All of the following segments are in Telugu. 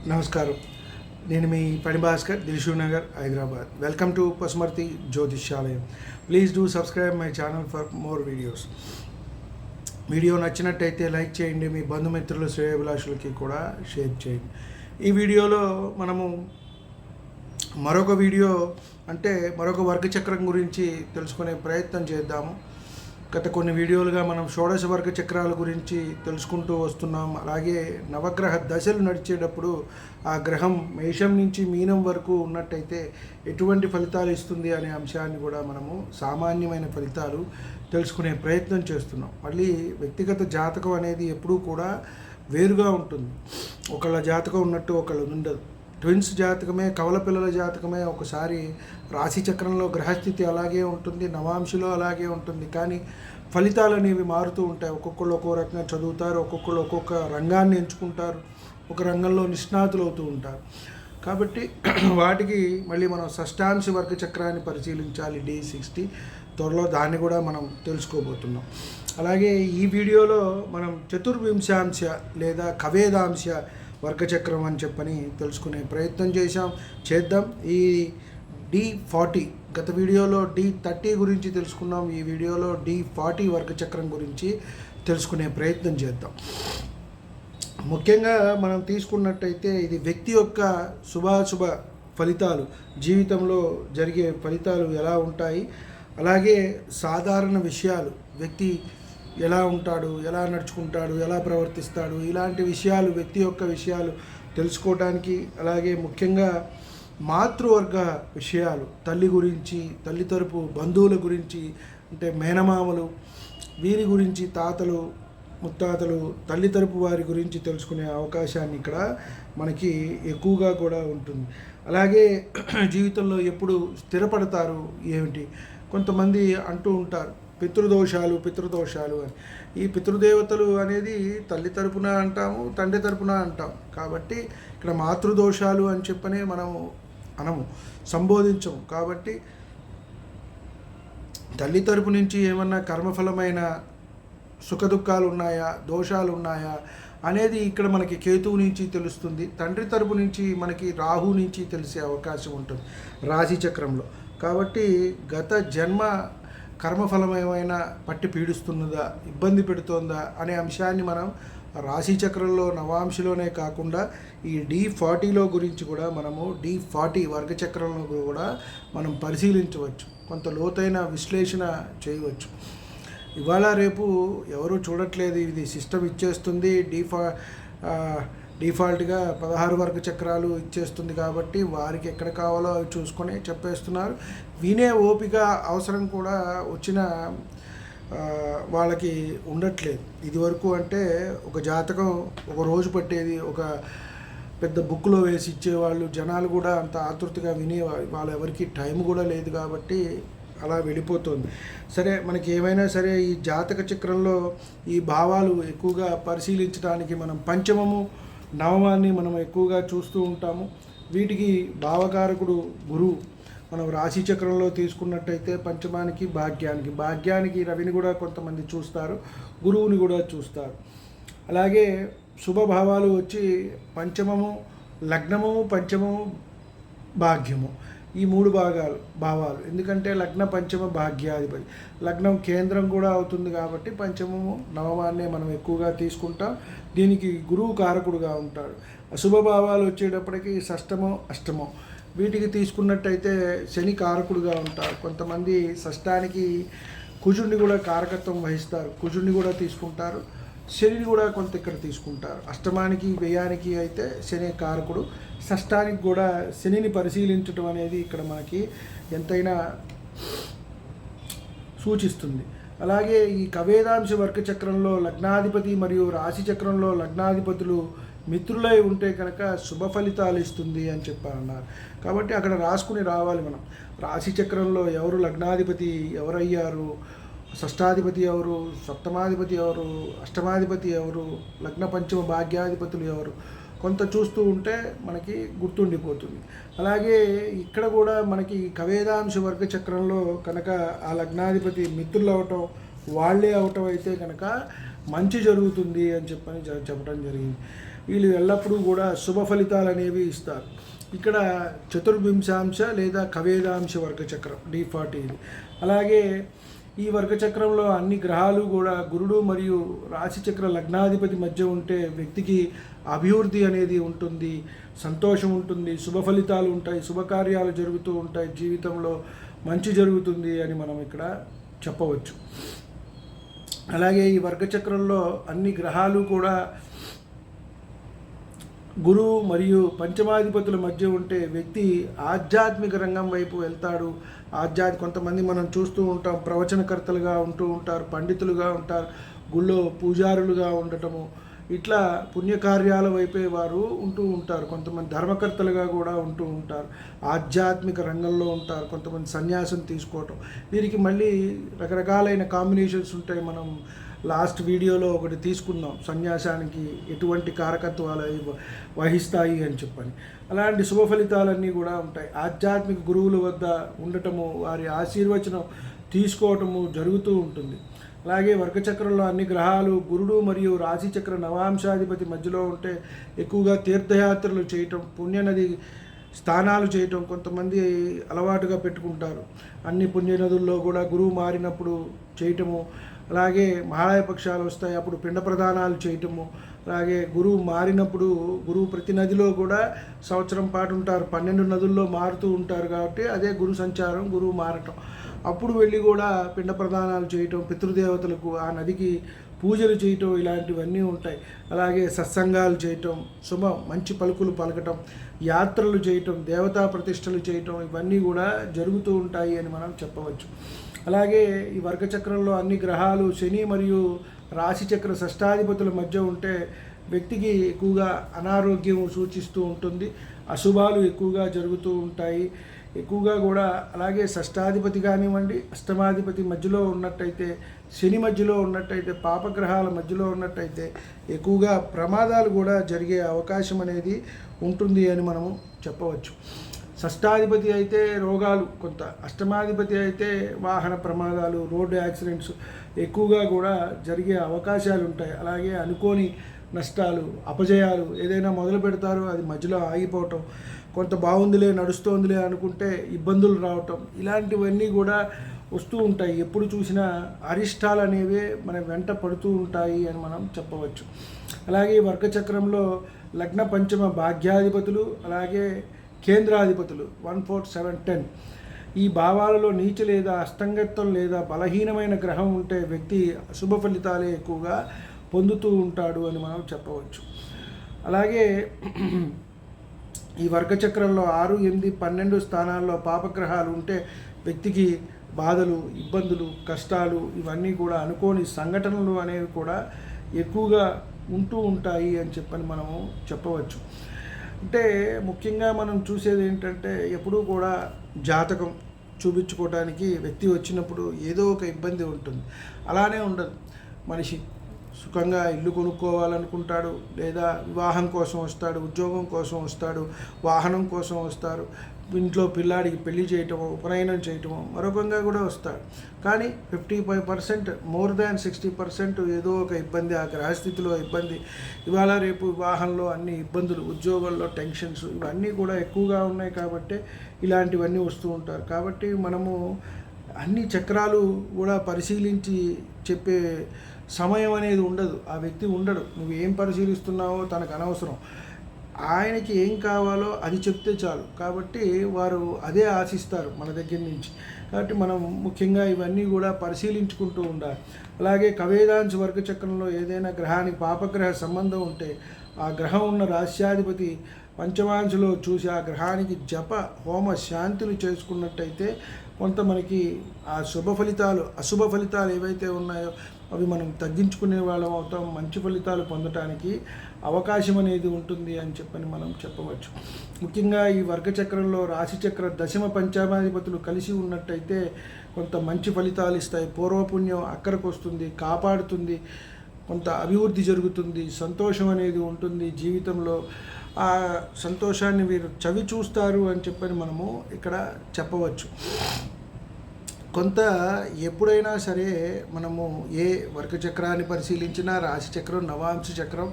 నమస్కారం. నేను మీ పని Bhaskar, Dilsukh Nagar, Hyderabad. Welcome to Pasumarthi Jyotishyalayam. Please do subscribe my channel for more videos. Video నచ్చినట్టయితే లైక్ చేయండి, మీ బంధుమిత్రులు శ్రేయోభిలాషులకి కూడా షేర్ చేయండి. ఈ వీడియోలో మనము మరొక వర్గచక్రం గురించి తెలుసుకునే ప్రయత్నం చేద్దాము. గత కొన్ని వీడియోలుగా మనం షోడశ వర్గ చక్రాల గురించి తెలుసుకుంటూ వస్తున్నాం. అలాగే నవగ్రహ దశలు నడిచేటప్పుడు ఆ గ్రహం మేషం నుంచి మీనం వరకు ఉన్నట్టయితే ఎటువంటి ఫలితాలు ఇస్తుంది అనే అంశాన్ని కూడా మనము సామాన్యమైన ఫలితాలు తెలుసుకునే ప్రయత్నం చేస్తున్నాం. మళ్ళీ వ్యక్తిగత జాతకం అనేది ఎప్పుడూ కూడా వేరుగా ఉంటుంది. ఒకళ్ళ జాతకం ఉన్నట్టు ఒకళ్ళు ఉండదు. ట్విన్స్ జాతకమే, కవల పిల్లల జాతకమే ఒకసారి రాశి చక్రంలో గ్రహస్థితి అలాగే ఉంటుంది, నవాంశలో అలాగే ఉంటుంది. కానీ ఫలితాలు అనేవి మారుతూ ఉంటాయి. ఒక్కొక్కళ్ళు ఒక్కో రకంగా చదువుతారు, ఒక్కొక్కళ్ళు ఒక్కొక్క రంగాన్ని ఎంచుకుంటారు, ఒక రంగంలో నిష్ణాతులు అవుతూ ఉంటారు. కాబట్టి వాటికి మళ్ళీ మనం షష్టాంశ వర్గ చక్రాన్ని పరిశీలించాలి, D60. త్వరలో దాన్ని కూడా మనం తెలుసుకోబోతున్నాం. అలాగే ఈ వీడియోలో మనం చతుర్వింశాంశ లేదా కవేదాంశ వర్గచక్రం అని చెప్పని తెలుసుకునే ప్రయత్నం చేద్దాం. ఈ D40 గత వీడియోలో D30 గురించి తెలుసుకున్నాం. ఈ వీడియోలో D40 వర్గచక్రం గురించి తెలుసుకునే ప్రయత్నం చేద్దాం. ముఖ్యంగా మనం తీసుకున్నట్టయితే ఇది వ్యక్తి యొక్క శుభాశుభ ఫలితాలు, జీవితంలో జరిగే ఫలితాలు ఎలా ఉంటాయి, అలాగే సాధారణ విషయాలు, వ్యక్తి ఎలా ఉంటాడు, ఎలా నడుచుకుంటాడు, ఎలా ప్రవర్తిస్తాడు, ఇలాంటి విషయాలు, వ్యక్తి యొక్క విషయాలు తెలుసుకోవడానికి, అలాగే ముఖ్యంగా మాతృవర్గ విషయాలు, తల్లి గురించి, తల్లి తరపు బంధువుల గురించి, అంటే మేనమామలు, వీరి గురించి, తాతలు, ముత్తాతలు, తల్లి తరపు వారి గురించి తెలుసుకునే అవకాశాన్ని ఇక్కడ మనకి ఎక్కువగా కూడా ఉంటుంది. అలాగే జీవితంలో ఎప్పుడు స్థిరపడతారు ఏమిటి, కొంతమంది అంటూ ఉంటారు పితృదోషాలు అని. ఈ పితృదేవతలు అనేది తల్లి తరపున అంటాము, తండ్రి తరపున అంటాం. కాబట్టి ఇక్కడ మాతృదోషాలు అని చెప్పనే మనము సంబోధించము. కాబట్టి తల్లి తరపు నుంచి ఏమన్నా కర్మఫలమైన సుఖదుఖాలు ఉన్నాయా, దోషాలు ఉన్నాయా అనేది ఇక్కడ మనకి కేతువు నుంచి తెలుస్తుంది. తండ్రి తరపు నుంచి మనకి రాహు నుంచి తెలిసే అవకాశం ఉంటుంది రాశి చక్రంలో. కాబట్టి గత జన్మ కర్మఫలం ఏమైనా పట్టి పీడిస్తున్నదా, ఇబ్బంది పెడుతోందా అనే అంశాన్ని మనం రాశి చక్రంలో నవాంశలోనే కాకుండా ఈ D40లో గురించి కూడా మనము D40 వర్గచక్రంలో కూడా మనం పరిశీలించవచ్చు, కొంత లోతైన విశ్లేషణ చేయవచ్చు. ఇవాళ రేపు ఎవరు చూడట్లేదు, ఇది సిస్టమ్ ఇచ్చేస్తుంది, డిఫాల్ట్గా 16 వర్గ చక్రాలు ఇచ్చేస్తుంది. కాబట్టి వారికి ఎక్కడ కావాలో అవి చూసుకొని చెప్పేస్తున్నారు. వినే ఓపిక అవసరం కూడా వచ్చిన వాళ్ళకి ఉండట్లేదు. ఇదివరకు అంటే ఒక జాతకం ఒక రోజు పట్టేది, ఒక పెద్ద బుక్లో వేసి ఇచ్చేవాళ్ళు. జనాలు కూడా అంత ఆతృతగా వినేవాళ్ళు. వాళ్ళ ఎవరికి టైం కూడా లేదు కాబట్టి అలా వెళ్ళిపోతుంది. సరే, మనకి ఏమైనా సరే ఈ జాతక చక్రంలో ఈ భావాలు ఎక్కువగా పరిశీలించడానికి మనం పంచమము, నవమాన్ని మనం ఎక్కువగా చూస్తూ ఉంటాము. వీటికి భావకారకుడు గురువు. మనం రాశి చక్రంలో తీసుకున్నట్టయితే పంచమానికి భాగ్యానికి రవిని కూడా కొంతమంది చూస్తారు, గురువుని కూడా చూస్తారు. అలాగే శుభభావాలు వచ్చి పంచమము, లగ్నము, పంచమము, భాగ్యము, ఈ 3 భావాలు. ఎందుకంటే లగ్న పంచమ భాగ్యాధిపతి, లగ్నం కేంద్రం కూడా అవుతుంది కాబట్టి పంచమము, నవమాన్నే మనం ఎక్కువగా తీసుకుంటాం. దీనికి గురువు కారకుడుగా ఉంటాడు. అశుభ భావాలు వచ్చేటప్పటికి షష్టమం, అష్టమం, వీటికి తీసుకున్నట్టయితే శని కారకుడుగా ఉంటారు. కొంతమంది షష్టానికి కుజుడిని కూడా కారకత్వం వహిస్తారు, కుజుడిని కూడా తీసుకుంటారు, శనిని కూడా కొంత ఇక్కడ తీసుకుంటారు. అష్టమానికి, వ్యయానికి అయితే శని కారకుడు, షష్టానికి కూడా శనిని పరిశీలించడం అనేది ఇక్కడ మనకి ఎంతైనా సూచిస్తుంది. అలాగే ఈ కవేదాంశ వర్గ చక్రంలో లగ్నాధిపతి మరియు రాశి చక్రంలో లగ్నాధిపతులు మిత్రులై ఉంటే కనుక శుభ ఫలితాలు ఇస్తుంది అని చెప్పారన్నారు. కాబట్టి అక్కడ రాసుకుని రావాలి మనం. రాశి చక్రంలో ఎవరు లగ్నాధిపతి ఎవరయ్యారు, షష్టాధిపతి ఎవరు, సప్తమాధిపతి ఎవరు, అష్టమాధిపతి ఎవరు, లగ్న పంచమ భాగ్యాధిపతులు ఎవరు, కొంత చూస్తూ ఉంటే మనకి గుర్తుండిపోతుంది. అలాగే ఇక్కడ కూడా మనకి కవేదాంశ వర్గ చక్రంలో కనుక ఆ లగ్నాధిపతి మిత్రులు అవటం, వాళ్ళే అవటం అయితే కనుక మంచి జరుగుతుంది అని చెప్పడం జరిగింది. వీళ్ళు ఎల్లప్పుడూ కూడా శుభ ఫలితాలు అనేవి ఇస్తారు. ఇక్కడ చతుర్వింశాంశ లేదా కవేదాంశ వర్గచక్రం D40 ఇది. అలాగే ఈ వర్గచక్రంలో అన్ని గ్రహాలు కూడా గురుడు మరియు రాశిచక్ర లగ్నాధిపతి మధ్య ఉంటే వ్యక్తికి అభివృద్ధి అనేది ఉంటుంది, సంతోషం ఉంటుంది, శుభ ఫలితాలు ఉంటాయి, శుభకార్యాలు జరుగుతూ ఉంటాయి, జీవితంలో మంచి జరుగుతుంది అని మనం ఇక్కడ చెప్పవచ్చు. అలాగే ఈ వర్గచక్రంలో అన్ని గ్రహాలు కూడా గురువు మరియు పంచమాధిపతుల మధ్య ఉంటే వ్యక్తి ఆధ్యాత్మిక రంగం వైపు వెళ్తాడు. కొంతమంది మనం చూస్తూ ఉంటాం, ప్రవచనకర్తలుగా ఉంటూ ఉంటారు, పండితులుగా ఉంటారు, గుళ్ళో పూజారులుగా ఉండటము, ఇట్లా పుణ్యకార్యాల వైపే వారు ఉంటూ ఉంటారు. కొంతమంది ధర్మకర్తలుగా కూడా ఉంటూ ఉంటారు, ఆధ్యాత్మిక రంగంలో ఉంటారు, కొంతమంది సన్యాసం తీసుకోవటం. వీరికి మళ్ళీ రకరకాలైన కాంబినేషన్స్ ఉంటాయి. మనం లాస్ట్ వీడియోలో ఒకటి తీసుకుందాం, సన్యాసానికి ఎటువంటి కారకత్వాలు వహిస్తాయి అని చెప్పని. అలాంటి శుభ ఫలితాలన్నీ కూడా ఉంటాయి. ఆధ్యాత్మిక గురువుల వద్ద ఉండటము, వారి ఆశీర్వచనం తీసుకోవటము జరుగుతూ ఉంటుంది. అలాగే వర్గచక్రంలో అన్ని గ్రహాలు గురుడు మరియు రాశిచక్ర నవాంశాధిపతి మధ్యలో ఉంటే ఎక్కువగా తీర్థయాత్రలు చేయటం, పుణ్యనది స్నానాలు చేయటం కొంతమంది అలవాటుగా పెట్టుకుంటారు. అన్ని పుణ్యనదుల్లో కూడా గురువు మారినప్పుడు చేయటము, అలాగే మహాలయ పక్షాలు వస్తాయి అప్పుడు పిండ ప్రదానాలు చేయటము, అలాగే గురువు మారినప్పుడు గురువు ప్రతి నదిలో కూడా సంవత్సరం పాటు ఉంటారు, 12 నదుల్లో మారుతూ ఉంటారు కాబట్టి అదే గురు సంచారం, గురువు మారటం. అప్పుడు వెళ్ళి కూడా పిండ ప్రదానాలు చేయటం, పితృదేవతలకు ఆ నదికి పూజలు చేయటం, ఇలాంటివన్నీ ఉంటాయి. అలాగే సత్సంగాలు చేయటం, మంచి పలుకులు పలకటం, యాత్రలు చేయటం, దేవతా ప్రతిష్టలు చేయటం, ఇవన్నీ కూడా జరుగుతూ ఉంటాయి అని మనం చెప్పవచ్చు. అలాగే ఈ వర్గచక్రంలో అన్ని గ్రహాలు శని మరియు రాశిచక్ర షష్టాధిపతుల మధ్య ఉంటే వ్యక్తికి ఎక్కువగా అనారోగ్యం సూచిస్తూ ఉంటుంది, అశుభాలు ఎక్కువగా జరుగుతూ ఉంటాయి ఎక్కువగా కూడా. అలాగే షష్టాధిపతి కానివ్వండి, అష్టమాధిపతి మధ్యలో ఉన్నట్టయితే, శని మధ్యలో ఉన్నట్టయితే, పాపగ్రహాల మధ్యలో ఉన్నట్టయితే ఎక్కువగా ప్రమాదాలు కూడా జరిగే అవకాశం అనేది ఉంటుంది అని మనము చెప్పవచ్చు. షష్టాధిపతి అయితే రోగాలు కొంత, అష్టమాధిపతి అయితే వాహన ప్రమాదాలు, రోడ్డు యాక్సిడెంట్స్ ఎక్కువగా కూడా జరిగే అవకాశాలు ఉంటాయి. అలాగే అనుకోని నష్టాలు, అపజయాలు, ఏదైనా మొదలు పెడతారో అది మధ్యలో ఆగిపోవటం, కొంత బాగుందిలే నడుస్తోందిలే అనుకుంటే ఇబ్బందులు రావటం, ఇలాంటివన్నీ కూడా వస్తూ ఉంటాయి. ఎప్పుడు చూసినా అరిష్టాలు అనేవి మన వెంట పడుతూ ఉంటాయి అని మనం చెప్పవచ్చు. అలాగే వర్గచక్రంలో లగ్న పంచమ భాగ్యాధిపతులు, అలాగే కేంద్రాధిపతులు 1 4 7 10 ఈ భావాలలో నీచ లేదా అస్తంగత్వం లేదా బలహీనమైన గ్రహం ఉంటే వ్యక్తి అశుభ ఫలితాలే ఎక్కువగా పొందుతూ ఉంటాడు అని మనం చెప్పవచ్చు. అలాగే ఈ వర్గచక్రంలో 6, 8, 12 స్థానాల్లో పాపగ్రహాలు ఉంటే వ్యక్తికి బాధలు, ఇబ్బందులు, కష్టాలు, ఇవన్నీ కూడా అనుకోని సంఘటనలు అనేవి కూడా ఎక్కువగా ఉంటూ ఉంటాయి అని చెప్పని మనము చెప్పవచ్చు. అంటే ముఖ్యంగా మనం చూసేది ఏంటంటే ఎప్పుడూ కూడా జాతకం చూపించుకోవడానికి వ్యక్తి వచ్చినప్పుడు ఏదో ఒక ఇబ్బంది ఉంటుంది. అలానే ఉండదు. మనిషి సుఖంగా ఇల్లు కొనుక్కోవాలనుకుంటాడు, లేదా వివాహం కోసం వస్తాడు, ఉద్యోగం కోసం వస్తాడు, వాహనం కోసం వస్తారు, ఇంట్లో పిల్లాడికి పెళ్లి చేయటమో, ఉపనయనం చేయటమో, మరొకంగా కూడా వస్తాడు. కానీ 55% మోర్ దాన్ 60% ఏదో ఒక ఇబ్బంది, ఆ గ్రహస్థితిలో ఇబ్బంది, ఇవాళ రేపు వివాహంలో అన్ని ఇబ్బందులు, ఉద్యోగంలో టెన్షన్స్, ఇవన్నీ కూడా ఎక్కువగా ఉన్నాయి కాబట్టి ఇలాంటివన్నీ వస్తూ ఉంటారు. కాబట్టి మనము అన్ని చక్రాలు కూడా పరిశీలించి చెప్పే సమయం అనేది ఉండదు. ఆ వ్యక్తి ఉండడు, నువ్వు ఏం పరిశీలిస్తున్నావో తనకు అనవసరం, ఆయనకి ఏం కావాలో అది చెప్తే చాలు. కాబట్టి వారు అదే ఆశిస్తారు మన దగ్గర నుంచి. కాబట్టి మనం ముఖ్యంగా ఇవన్నీ కూడా పరిశీలించుకుంటూ ఉండాలి. అలాగే కవేదాంశ వర్గచక్రంలో ఏదైనా గ్రహానికి పాపగ్రహ సంబంధం ఉంటే ఆ గ్రహం ఉన్న రాశ్యాధిపతి పంచమాంశలో చూసి ఆ గ్రహానికి జప హోమ శాంతులు చేసుకున్నట్టయితే కొంత మనకి ఆ శుభ ఫలితాలు, అశుభ ఫలితాలు ఏవైతే ఉన్నాయో అవి మనం తగ్గించుకునే వాళ్ళం అవుతాం. మంచి ఫలితాలు పొందటానికి అవకాశం అనేది ఉంటుంది అని చెప్పని మనం చెప్పవచ్చు. ముఖ్యంగా ఈ వర్గచక్రంలో రాశిచక్ర దశమ పంచమాధిపతులు కలిసి ఉన్నట్టయితే కొంత మంచి ఫలితాలు ఇస్తాయి. పూర్వపుణ్యం అక్కడికి వస్తుంది, కాపాడుతుంది, కొంత అభివృద్ధి జరుగుతుంది, సంతోషం అనేది ఉంటుంది జీవితంలో. ఆ సంతోషాన్ని వీరు చవి చూస్తారు అని చెప్పని మనము ఇక్కడ చెప్పవచ్చు. కొంత ఎప్పుడైనా సరే మనము ఏ వర్గ చక్రాన్ని పరిశీలించినా రాశి చక్రం, నవాంశ చక్రం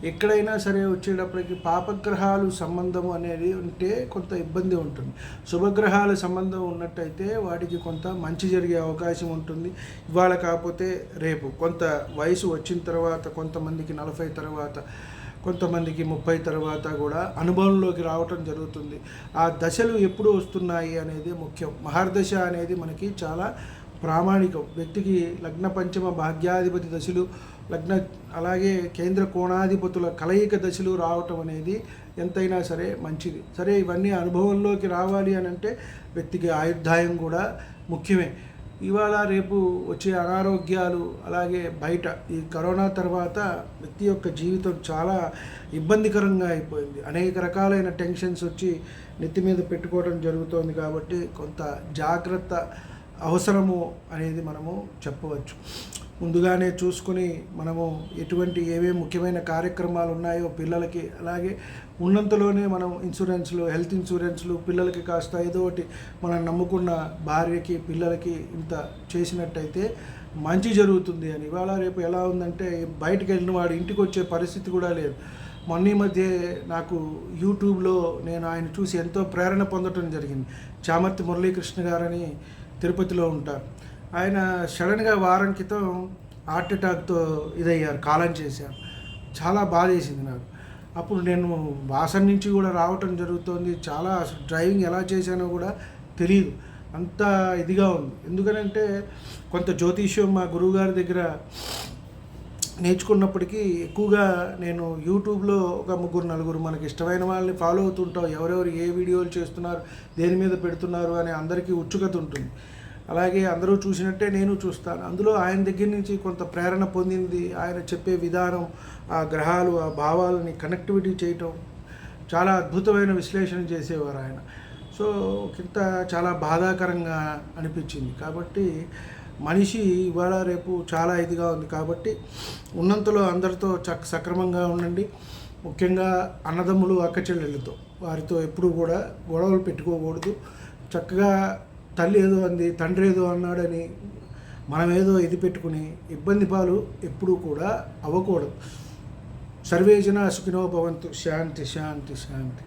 ఎక్కడైనా సరే వచ్చేటప్పటికి పాపగ్రహాలు సంబంధం అనేది ఉంటే కొంత ఇబ్బంది ఉంటుంది. శుభగ్రహాల సంబంధం ఉన్నట్టయితే వాటికి కొంత మంచి జరిగే అవకాశం ఉంటుంది. ఇవాళ కాకపోతే రేపు కొంత వయసు వచ్చిన తర్వాత, కొంతమందికి 40 తర్వాత, కొంతమందికి 30 తర్వాత కూడా అనుభవంలోకి రావటం జరుగుతుంది. ఆ దశలు ఎప్పుడు వస్తున్నాయి అనేది ముఖ్యం. మహర్దశ అనేది మనకి చాలా ప్రామాణికం. వ్యక్తికి లగ్న పంచమ భాగ్యాధిపతి దశలు, అలాగే కేంద్ర కోణాధిపతుల కలయిక దశలు రావటం అనేది ఎంతైనా సరే మంచిది. సరే, ఇవన్నీ అనుభవంలోకి రావాలి అని అంటే వ్యక్తికి ఆయుర్దాయం కూడా ముఖ్యమే. ఇవాళ రేపు వచ్చే అనారోగ్యాలు, అలాగే బయట ఈ కరోనా తర్వాత వ్యక్తి యొక్క జీవితం చాలా ఇబ్బందికరంగా అయిపోయింది. అనేక రకాలైన టెన్షన్స్ వచ్చి నెత్తి మీద పెట్టుకోవడం జరుగుతోంది. కాబట్టి కొంత జాగ్రత్త అవసరము అనేది మనము చెప్పవచ్చు. ముందుగానే చూసుకుని మనము ఏమేమి ముఖ్యమైన కార్యక్రమాలు ఉన్నాయో పిల్లలకి, అలాగే ఉన్నంతలోనే మనం ఇన్సూరెన్స్లు, హెల్త్ ఇన్సూరెన్స్లు పిల్లలకి కాస్త ఏదో ఒకటి మనం నమ్ముకున్న భార్యకి, పిల్లలకి ఇంత చేసినట్టయితే మంచి జరుగుతుంది అని. ఇవాళ రేపు ఎలా ఉందంటే బయటకు వెళ్ళిన వాడు ఇంటికి వచ్చే పరిస్థితి కూడా లేదు. మొన్న ఈ మధ్య నాకు యూట్యూబ్లో నేను ఆయన చూసి ఎంతో ప్రేరణ పొందడం జరిగింది. చామర్తి మురళీకృష్ణ గారని తిరుపతిలో ఉంటారు. ఆయన సడన్గా వారం క్రితం హార్ట్ అటాక్తో ఇదయ్యారు, కాలం చేశారు. చాలా బాధేసింది నాకు. అప్పుడు నేను వాసన నుంచి కూడా రావటం జరుగుతోంది. చాలా అసలు డ్రైవింగ్ ఎలా చేశానో కూడా తెలియదు, అంత ఇదిగా ఉంది. ఎందుకనంటే కొంత జ్యోతిష్యం మా గురువుగారి దగ్గర నేర్చుకున్నప్పటికీ ఎక్కువగా నేను యూట్యూబ్లో ఒక 3-4 మనకి ఇష్టమైన వాళ్ళని ఫాలో అవుతుంటాం. ఎవరెవరు ఏ వీడియోలు చేస్తున్నారు, దేని మీద పెడుతున్నారు అని అందరికీ ఉత్సుకత ఉంటుంది. అలాగే అందరూ చూసినట్టే నేను చూస్తాను. అందులో ఆయన దగ్గర నుంచి కొంత ప్రేరణ పొందింది. ఆయన చెప్పే విధానం, ఆ గ్రహాలు, ఆ భావాలని కనెక్టివిటీ చేయటం, చాలా అద్భుతమైన విశ్లేషణ చేసేవారు ఆయన. సో కింద చాలా బాధాకరంగా అనిపించింది. కాబట్టి మనిషి ఇవాళ రేపు చాలా ఇదిగా ఉంది. కాబట్టి ఉన్నంతలో అందరితో సక్రమంగా ఉండండి. ముఖ్యంగా అన్నదమ్ములు, అక్కచెల్లెళ్ళతో వారితో ఎప్పుడూ కూడా గొడవలు పెట్టుకోకూడదు. చక్కగా తల్లి ఏదో అంది, తండ్రి ఏదో అన్నాడని మనం ఏదో ఇది పెట్టుకుని ఇబ్బంది పాలు ఎప్పుడూ కూడా అవ్వకూడదు. సర్వే జనా సుఖినో భవంతు. శాంతి శాంతి శాంతి.